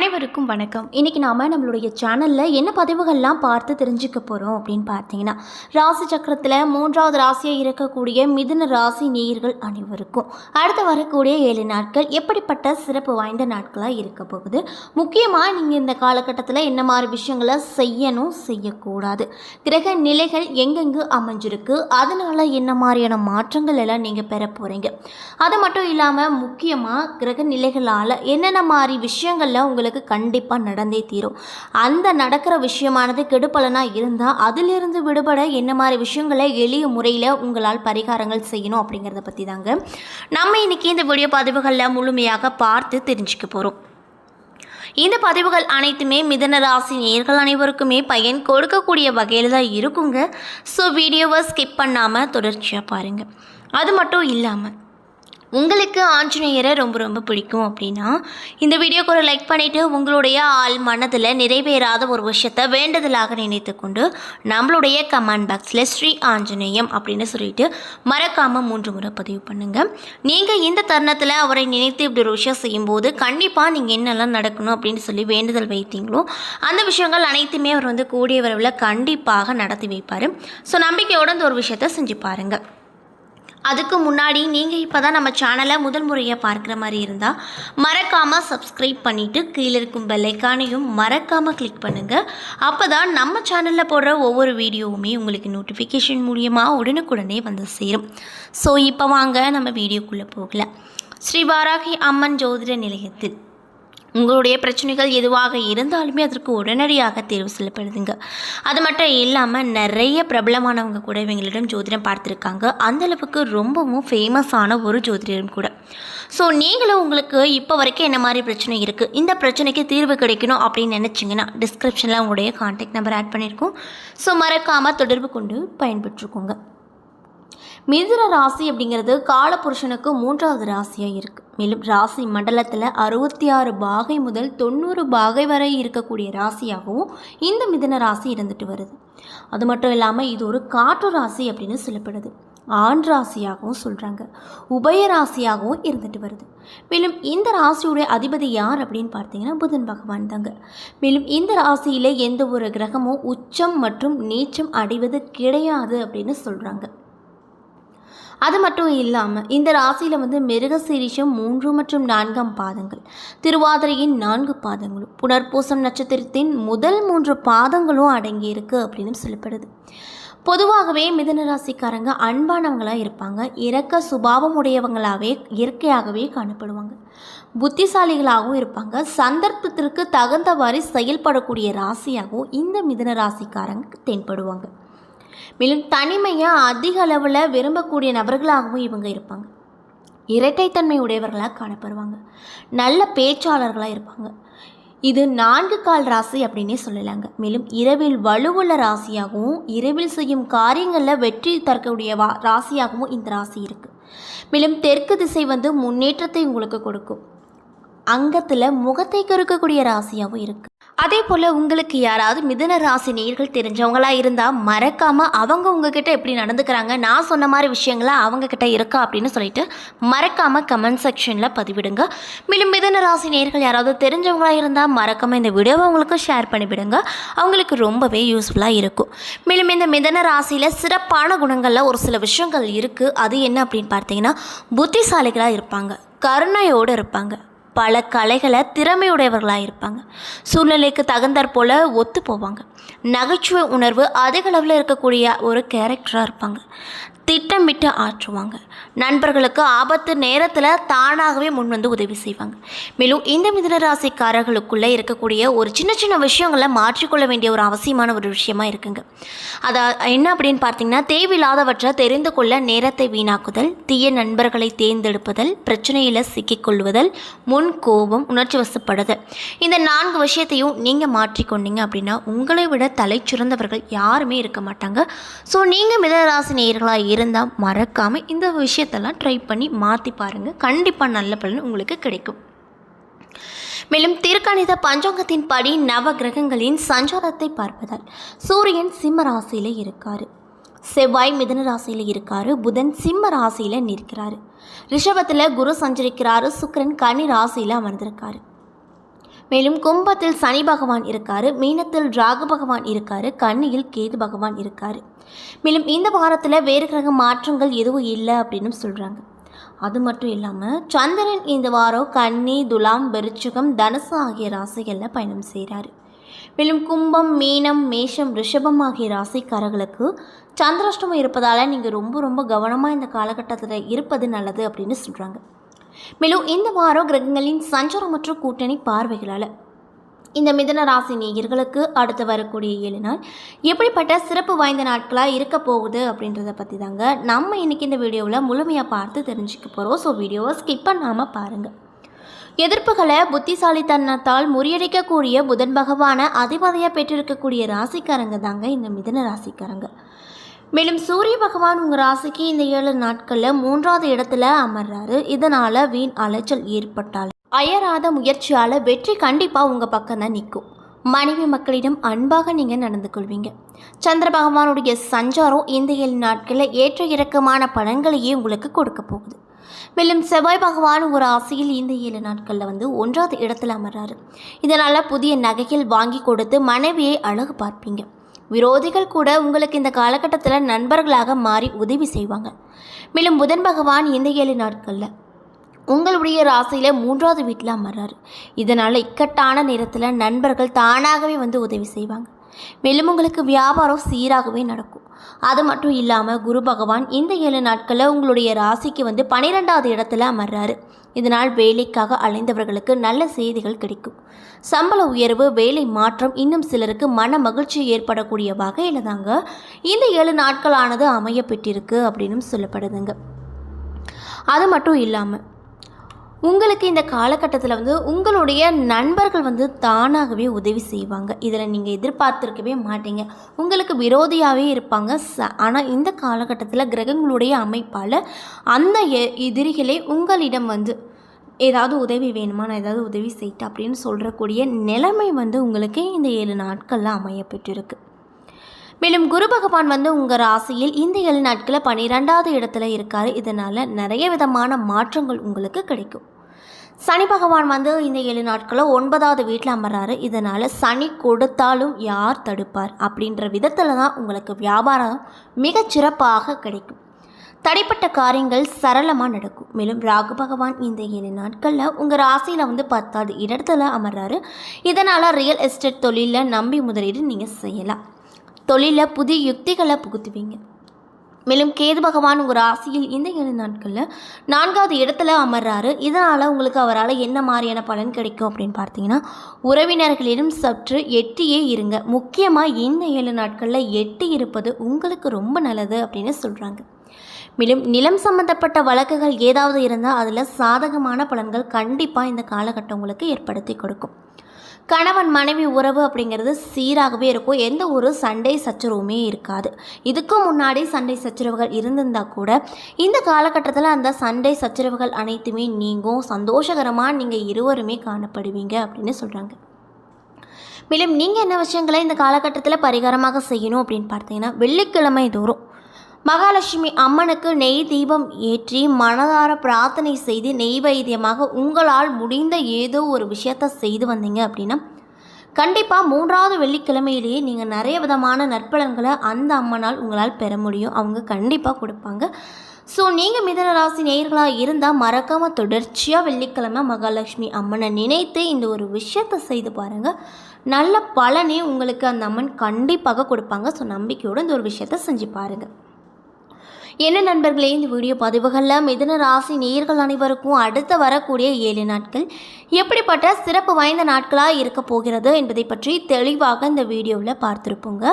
அனைவருக்கும் வணக்கம். இன்றைக்கி நாம் நம்மளுடைய சேனலில் என்ன பதிவுகள்லாம் பார்த்து தெரிஞ்சுக்க போகிறோம் அப்படின்னு பார்த்தீங்கன்னா, ராசி சக்கரத்தில் 3வது ராசியாக இருக்கக்கூடிய மிதுன ராசி நேயர்கள் அனைவருக்கும் அடுத்து வரக்கூடிய 7 நாட்கள் எப்படிப்பட்ட சிறப்பு வாய்ந்த நாட்களாக இருக்க போகுது, முக்கியமாக நீங்கள் இந்த காலகட்டத்தில் என்ன மாதிரி விஷயங்களை செய்யணும் செய்யக்கூடாது, கிரக நிலைகள் எங்கெங்கு அமைஞ்சிருக்கு, அதனால் என்ன மாதிரியான மாற்றங்கள் எல்லாம் நீங்கள் பெற போகிறீங்க, அது மட்டும் இல்லாமல் முக்கியமாக கிரக நிலைகளால் என்னென்ன மாதிரி விஷயங்கள்ல உங்களுக்கு கண்டிப்பாக நடந்தே தீரும், அந்த நடக்கிற விஷயமானது கெடுபலனாக இருந்தால் அதிலிருந்து விடுபட என்ன மாதிரி விஷயங்களை எளிய முறையில் உங்களால் பரிகாரங்கள் செய்யணும் அப்படிங்கிறத பற்றி தாங்க நம்ம இன்றைக்கி இந்த வீடியோ பதிவுகளில் முழுமையாக பார்த்து தெரிஞ்சுக்க போகிறோம். இந்த பதிவுகள் அனைத்துமே மிதுன ராசி நேயர்கள் அனைவருக்குமே பயன் கொடுக்கக்கூடிய வகையில் தான் இருக்குங்க. ஸோ வீடியோவை ஸ்கிப் பண்ணாமல் தொடர்ச்சியாக பாருங்கள். அது மட்டும் இல்லாமல் உங்களுக்கு ஆஞ்சநேயரை ரொம்ப ரொம்ப பிடிக்கும் அப்படின்னா இந்த வீடியோக்கு ஒரு லைக் பண்ணிவிட்டு உங்களுடைய ஆள் மனதில் நிறைவேறாத ஒரு விஷயத்தை வேண்டுதலாக நினைத்து கொண்டு நம்மளுடைய கமெண்ட் பாக்ஸில் ஸ்ரீ ஆஞ்சநேயம் அப்படின்னு சொல்லிட்டு மறக்காமல் 3 முறை பதிவு பண்ணுங்கள். நீங்கள் இந்த தருணத்தில் அவரை நினைத்து இப்படி ஒரு விஷயம் செய்யும்போது கண்டிப்பாக நீங்கள் என்னெல்லாம் நடக்கணும் அப்படின்னு சொல்லி வேண்டுதல் வைத்தீங்களோ அந்த விஷயங்கள் அனைத்துமே அவர் கூடிய விரைவில் கண்டிப்பாக நடத்தி வைப்பார். ஸோ நம்பிக்கையோடு இந்த ஒரு விஷயத்தை செஞ்சு பாருங்கள். அதுக்கு முன்னாடி நீங்கள் இப்போ தான் நம்ம சேனலை முதல் முறையாக பார்க்குற மாதிரி இருந்தால் மறக்காமல் சப்ஸ்கிரைப் பண்ணிவிட்டு கீழே இருக்கும் பெல் ஐக்கானையும் மறக்காமல் கிளிக் பண்ணுங்கள். அப்போ தான் நம்ம சேனலில் போடுற ஒவ்வொரு வீடியோவுமே உங்களுக்கு நோட்டிஃபிகேஷன் மூலியமாக உடனுக்குடனே வந்து சேரும். ஸோ இப்போ வாங்க நம்ம வீடியோக்குள்ளே போகலாம். ஸ்ரீ வாராகி அம்மன் ஜோதிட நிலையத்தில் உங்களுடைய பிரச்சனைகள் எதுவாக இருந்தாலுமே அதற்கு உடனடியாக தேர்வு செய்யப்படுதுங்க. அது மட்டும் இல்லாமல் நிறைய பிரபலமானவங்க கூட இவங்களிடம் ஜோதிடம் பார்த்துருக்காங்க. அந்தளவுக்கு ரொம்பவும் ஃபேமஸான ஒரு ஜோதிடரும் கூட. ஸோ நீங்களும் உங்களுக்கு இப்போ வரைக்கும் என்ன மாதிரி பிரச்சனை இருக்குது, இந்த பிரச்சனைக்கு தீர்வு கிடைக்கணும் அப்படின்னு நினச்சிங்கன்னா டிஸ்கிரிப்ஷனில் உங்களுடைய கான்டாக்ட் நம்பர் ஆட் பண்ணியிருக்கோம். ஸோ மறக்காமல் தொடர்பு கொண்டு பயன்பெற்றுக்கோங்க. மிதுன ராசி அப்படிங்கிறது காலபுருஷனுக்கு 3வது ராசியாக இருக்குது. மேலும் ராசி மண்டலத்தில் 66 பாகை முதல் 90 பாகை வரை இருக்கக்கூடிய ராசியாகவும் இந்த மிதுன ராசி இருந்துட்டு வருது. அது மட்டும் இல்லாமல் இது ஒரு காற்று ராசி அப்படின்னு சொல்லப்படுது. ஆண் ராசியாகவும் சொல்கிறாங்க, உபய ராசியாகவும் இருந்துட்டு வருது. மேலும் இந்த ராசியுடைய அதிபதி யார் அப்படின்னு பார்த்தீங்கன்னா புதன் பகவான் தாங்க. மேலும் இந்த ராசியில் எந்த ஒரு கிரகமும் உச்சம் மற்றும் நீச்சம் அடைவது கிடையாது அப்படின்னு சொல்கிறாங்க. அது மட்டும் இல்லாமல் இந்த ராசியில் மிருகசீரிஷம் 3 மற்றும் 4ஆம் பாதங்கள், திருவாதிரையின் 4 பாதங்களும், புனர்பூசம் நட்சத்திரத்தின் முதல் 3 பாதங்களும் அடங்கியிருக்கு அப்படின்னு சொல்லப்படுது. பொதுவாகவே மிதுன ராசிக்காரங்க அன்பானவங்களாக இருப்பாங்க. இரக்க சுபாவம் உடையவங்களாகவே இயற்கையாகவே காணப்படுவாங்க. புத்திசாலிகளாகவும் இருப்பாங்க. சந்தர்ப்பத்திற்கு தகுந்தவாறு செயல்படக்கூடிய ராசியாகவும் இந்த மிதுன ராசிக்காரங்க தென்படுவாங்க. மேலும் தனிமையை அதிக அளவில் விரும்பக்கூடிய நபர்களாகவும் இவங்க இருப்பாங்க. இரட்டைத்தன்மை உடையவர்களாக காணப்படுவாங்க. நல்ல பேச்சாளர்களாக இருப்பாங்க. இது 4 கால் ராசி அப்படின்னே சொல்லலாங்க. மேலும் இரவில் வலுவுள்ள ராசியாகவும் இரவில் செய்யும் காரியங்களில் வெற்றி தரக்கூடிய ராசியாகவும் இந்த ராசி இருக்குது. மேலும் தெற்கு திசை முன்னேற்றத்தை உங்களுக்கு கொடுக்கும். அங்கத்தில் முகத்தை கருக்கக்கூடிய ராசியாகவும் இருக்குது. அதே போல் உங்களுக்கு யாராவது மிதுன ராசி நேயர்கள் தெரிஞ்சவங்களாக இருந்தால் மறக்காமல் அவங்க உங்ககிட்ட எப்படி நடந்துக்கிறாங்க, நான் சொன்ன மாதிரி விஷயங்களாக அவங்கக்கிட்ட இருக்கா அப்படின்னு சொல்லிட்டு மறக்காமல் கமெண்ட் செக்ஷனில் பதிவிடுங்க. மேலும் மிதுன ராசி நேயர்கள் யாராவது தெரிஞ்சவங்களாக இருந்தால் மறக்காமல் இந்த வீடியோவை அவங்களுக்கு ஷேர் பண்ணிவிடுங்க. அவங்களுக்கு ரொம்பவே யூஸ்ஃபுல்லாக இருக்கும். மேலும் இந்த மிதுன ராசியில் சிறப்பான குணங்களில் ஒரு சில விஷயங்கள் இருக்குது. அது என்ன அப்படின்னு பார்த்தீங்கன்னா புத்திசாலிகளாக இருப்பாங்க, கருணையோடு இருப்பாங்க, பல கலைகளை திறமையுடையவர்களாக இருப்பாங்க, சூழ்நிலைக்கு தகுந்தாற் போல் ஒத்து போவாங்க, நகைச்சுவை உணர்வு அதிக அளவில் இருக்கக்கூடிய ஒரு கேரக்டராக இருப்பாங்க, திட்டமிட்டு ஆற்றுவாங்க, நண்பர்களுக்கு ஆபத்து நேரத்தில் தானாகவே முன் உதவி செய்வாங்க. மேலும் இந்த மிதுன ராசிக்காரர்களுக்குள்ளே இருக்கக்கூடிய ஒரு சின்ன சின்ன விஷயங்களை மாற்றிக்கொள்ள வேண்டிய ஒரு அவசியமான ஒரு விஷயமா இருக்குங்க. என்ன அப்படின்னு பார்த்தீங்கன்னா தேவையில்லாதவற்றை தெரிந்து கொள்ள நேரத்தை வீணாக்குதல், தீய நண்பர்களை தேர்ந்தெடுப்பதல், பிரச்சனையில் சிக்கிக்கொள்வதல், முன் கோபம், உணர்ச்சி வசப்படுதல், இந்த 4 விஷயத்தையும் நீங்கள் மாற்றிக்கொண்டீங்க அப்படின்னா உங்களை விட தலை சிறந்தவர்கள் யாருமே இருக்க மாட்டாங்க. ஸோ நீங்கள் மிதுன ராசி நேயர்களாக இருந்தால் மறக்காமல் இந்த விஷயத்தெல்லாம் ட்ரை பண்ணி மாற்றி பாருங்கள். கண்டிப்பாக நல்ல பலன் உங்களுக்கு கிடைக்கும். மேலும் திருக்கணித பஞ்சாங்கத்தின் படி நவ கிரகங்களின் சஞ்சாரத்தை பார்ப்பதால் சூரியன் சிம்ம ராசியில் இருக்கார், செவ்வாய் மிதுன ராசியில் இருக்கார், புதன் சிம்ம ராசியில் நிற்கிறாரு, ரிஷபத்தில் குரு சஞ்சரிக்கிறாரு, சுக்கிரன் கன்னி ராசியில் அமர்ந்திருக்காரு. மேலும் கும்பத்தில் சனி பகவான் இருக்காரு, மீனத்தில் ராகு பகவான் இருக்காரு, கன்னியில் கேது பகவான் இருக்காரு. மேலும் இந்த வாரத்தில் வேறு கிரக மாற்றங்கள் எதுவும் இல்லை அப்படின்னு சொல்கிறாங்க. அது மட்டும் இல்லாமல் சந்திரன் இந்த வாரம் கன்னி, துலாம், விருச்சிகம், தனுசு ஆகிய ராசிகளில் பயணம் செய்கிறாரு. மேலும் கும்பம், மீனம், மேஷம், ரிஷபம் ஆகிய ராசிக்காரர்களுக்கு சந்திராஷ்டமம் இருப்பதால் நீங்கள் ரொம்ப கவனமாக இந்த காலகட்டத்தில் இருப்பது நல்லது அப்படின்னு சொல்கிறாங்க. மேலும் இந்த வாரம் கிரகங்களின் சஞ்சாரமற்ற கூட்டணி பார்வைகளால் இந்த மிதுன ராசி நேயர்களுக்கு அடுத்து வரக்கூடிய 7 நாள் எப்படிப்பட்ட சிறப்பு வாய்ந்த நாட்களாக இருக்க போகுது அப்படின்றத பற்றி தாங்க நம்ம இன்றைக்கி இந்த வீடியோவில் முழுமையாக பார்த்து தெரிஞ்சுக்க போகிறோம். ஸோ வீடியோவை ஸ்கிப் பண்ணாமல் பாருங்கள். எதிர்ப்புகளை புத்திசாலித்தனத்தால் முறியடிக்கக்கூடிய புதன் பகவானை அதிபதியாக பெற்றிருக்கக்கூடிய ராசிக்காரங்க தாங்க இந்த மிதுன ராசிக்காரங்க. மேலும் சூரிய பகவான் உங்கள் ராசிக்கு இந்த 7 நாட்களில் 3வது இடத்துல அமர்றாரு. இதனால் வீண் அலைச்சல் ஏற்பட்டால் அயராத முயற்சியால் வெற்றி கண்டிப்பாக உங்கள் பக்கம் தான் நிற்கும். மனைவி மக்களிடம் அன்பாக நீங்கள் நடந்து கொள்வீங்க. சந்திர பகவானுடைய சஞ்சாரம் இந்த 7 நாட்களில் ஏற்ற இறக்கமான பலன்களையே உங்களுக்கு கொடுக்க போகுது. மேலும் செவ்வாய் பகவான் ஒரு ராசியில் இந்த 7 நாட்களில் 1வது இடத்துல அமர்றாரு. இதனால் புதிய நகைகள் வாங்கி கொடுத்து மனைவியை அழகு பார்ப்பீங்க. விரோதிகள் கூட உங்களுக்கு இந்த காலகட்டத்தில் நண்பர்களாக மாறி உதவி செய்வாங்க. மேலும் புதன் பகவான் இந்த 7 நாட்களில் உங்களுடைய ராசியில் 3வது வீட்டில் அமர்றாரு. இதனால் இக்கட்டான நேரத்தில் நண்பர்கள் தானாகவே உதவி செய்வாங்க. மேலும் உங்களுக்கு வியாபாரம் சீராகவே நடக்கும். அது மட்டும் இல்லாமல் குரு பகவான் இந்த 7 நாட்களில் உங்களுடைய ராசிக்கு 12வது இடத்துல அமர்றாரு. இதனால் வேலைக்காக அலைந்தவர்களுக்கு நல்ல செய்திகள் கிடைக்கும். சம்பள உயர்வு, வேலை மாற்றம், இன்னும் சிலருக்கு மன மகிழ்ச்சி ஏற்படக்கூடிய வகையில் தாங்க இந்த 7 நாட்களானது அமைய பெற்றிருக்கு அப்படின்னு சொல்லப்படுதுங்க. அது மட்டும் இல்லாமல் உங்களுக்கு இந்த காலகட்டத்தில் உங்களுடைய நண்பர்கள் தானாகவே உதவி செய்வாங்க. இதில் நீங்கள் எதிர்பார்த்துருக்கவே மாட்டீங்க. உங்களுக்கு விரோதியாகவே இருப்பாங்க. ஆனால் இந்த காலகட்டத்தில் கிரகங்களுடைய அமைப்பால் அந்த எதிரிகளே உங்களிடம் ஏதாவது உதவி வேணுமா, நான் ஏதாவது உதவி செய்யிட்டு அப்படின்னு சொல்கிறக்கூடிய நிலைமை உங்களுக்கு இந்த 7 நாட்களில் அமைய பெற்றிருக்கு. மேலும் குரு பகவான் உங்கள் ராசியில் இந்த 7 நாட்களில் 12வது இடத்துல இருக்கார். இதனால் நிறைய விதமான மாற்றங்கள் உங்களுக்கு கிடைக்கும். சனி பகவான் இந்த 7 நாட்களில் 9வது வீட்டில் அமர்றாரு. இதனால் சனி கொடுத்தாலும் யார் தடுப்பார் அப்படின்ற விதத்தில் தான் உங்களுக்கு வியாபாரம் மிகச்சிறப்பாக கிடைக்கும். தடைப்பட்ட காரியங்கள் சரளமாக நடக்கும். மேலும் ராகு பகவான் இந்த 7 நாட்களில் உங்கள் ராசியில் 10வது இடத்துல அமர்றாரு. இதனால் ரியல் எஸ்டேட் தொழிலில் நம்பி முதலீடு நீங்கள் செய்யலாம். தொழிலில் புதிய யுக்திகளை புகுத்துவீங்க. மேலும் கேது பகவான் உங்கள் ராசியில் இந்த 7 நாட்களில் 4வது இடத்துல அமர்றாரு. இதனால் உங்களுக்கு அவரால் என்ன மாதிரியான பலன் கிடைக்கும் அப்படின்னு பார்த்தீங்கன்னா, உறவினர்களிடம் சற்று எட்டியே இருங்க. முக்கியமாக இந்த 7 நாட்களில் எட்டி இருப்பது உங்களுக்கு ரொம்ப நல்லது அப்படின்னு சொல்கிறாங்க. மேலும் நிலம் சம்பந்தப்பட்ட வழக்குகள் ஏதாவது இருந்தால் அதில் சாதகமான பலன்கள் கண்டிப்பாக இந்த காலகட்டம் உங்களுக்கு ஏற்படுத்தி கொடுக்கும். கணவன் மனைவி உறவு அப்படிங்கிறது சீராகவே இருக்கும். எந்த ஒரு சண்டை சச்சரவுமே இருக்காது. இதுக்கும் முன்னாடி சண்டை சச்சரவுகள் இருந்திருந்தால் கூட இந்த காலகட்டத்தில் அந்த சண்டை சச்சரவுகள் அனைத்துமே நீங்கும். சந்தோஷகரமாக நீங்கள் இருவருமே காணப்படுவீங்க அப்படின்னு சொல்கிறாங்க. மேலும் நீங்கள் என்ன விஷயங்களை இந்த காலகட்டத்தில் பரிகாரமாக செய்யணும் அப்படின்னு பார்த்தீங்கன்னா, வெள்ளிக்கிழமை தோறும் மகாலட்சுமி அம்மனுக்கு நெய் தீபம் ஏற்றி மனதார பிரார்த்தனை செய்து நெய்வேத்தியமாக உங்களால் முடிந்த ஏதோ ஒரு விஷயத்தை செய்து வந்தீங்க அப்படின்னா கண்டிப்பாக 3வது வெள்ளிக்கிழமையிலேயே நீங்கள் நிறைய விதமான நற்பலன்களை அந்த அம்மனால் உங்களால் பெற முடியும். அவங்க கண்டிப்பாக கொடுப்பாங்க. ஸோ நீங்கள் மிதுன ராசி நேயர்களாக இருந்தால் மறக்காமல் தொடர்ச்சியாக வெள்ளிக்கிழமை மகாலட்சுமி அம்மனை நினைத்து இந்த ஒரு விஷயத்தை செய்து பாருங்கள். நல்ல பலனே உங்களுக்கு அந்த அம்மன் கண்டிப்பாக கொடுப்பாங்க. ஸோ நம்பிக்கையோடு இந்த ஒரு விஷயத்தை செஞ்சு பாருங்கள். என்ன நண்பர்களே, இந்த வீடியோ பதிவுகளில் மிதுன ராசி நேயர்கள் அனைவருக்கும் அடுத்து வரக்கூடிய 7 நாட்கள் எப்படிப்பட்ட சிறப்பு வாய்ந்த நாட்களாக இருக்க போகிறது என்பதை பற்றி தெளிவாக இந்த வீடியோவில் பார்த்துருப்போங்க.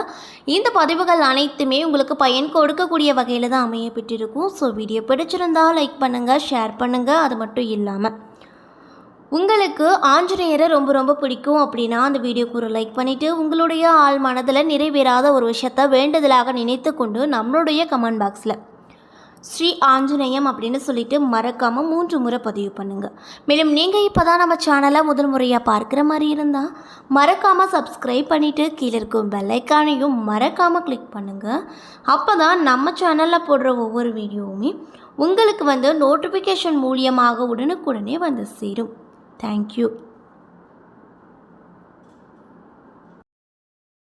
இந்த பதிவுகள் அனைத்துமே உங்களுக்கு பயன் கொடுக்கக்கூடிய வகையில் தான் அமைய பெற்றிருக்கும். ஸோ வீடியோ பிடிச்சிருந்தால் லைக் பண்ணுங்கள், ஷேர் பண்ணுங்கள். அது மட்டும் இல்லாமல் உங்களுக்கு ஆஞ்சநேயரை ரொம்ப பிடிக்கும் அப்படின்னா அந்த வீடியோக்கு ஒரு லைக் பண்ணிவிட்டு உங்களுடைய ஆள் மனதில் நிறைவேறாத ஒரு விஷயத்தை வேண்டுதலாக நினைத்து கொண்டு நம்மளுடைய கமெண்ட் பாக்ஸில் ஸ்ரீ ஆஞ்சநேயம் அப்படின்னு சொல்லிட்டு மறக்காமல் 3 முறை பதிவு பண்ணுங்கள். மேலும் நீங்கள் இப்போ தான் நம்ம சேனலை முதல் முறையாக பார்க்குற மாதிரி இருந்தால் மறக்காமல் சப்ஸ்கிரைப் பண்ணிவிட்டு கீழே இருக்கும் பெல்லைக்கானையும் மறக்காமல் கிளிக் பண்ணுங்கள். அப்போ தான் நம்ம சேனலில் போடுற ஒவ்வொரு வீடியோவுமே உங்களுக்கு நோட்டிஃபிகேஷன் மூலியமாக உடனுக்குடனே சேரும். தேங்க்யூ.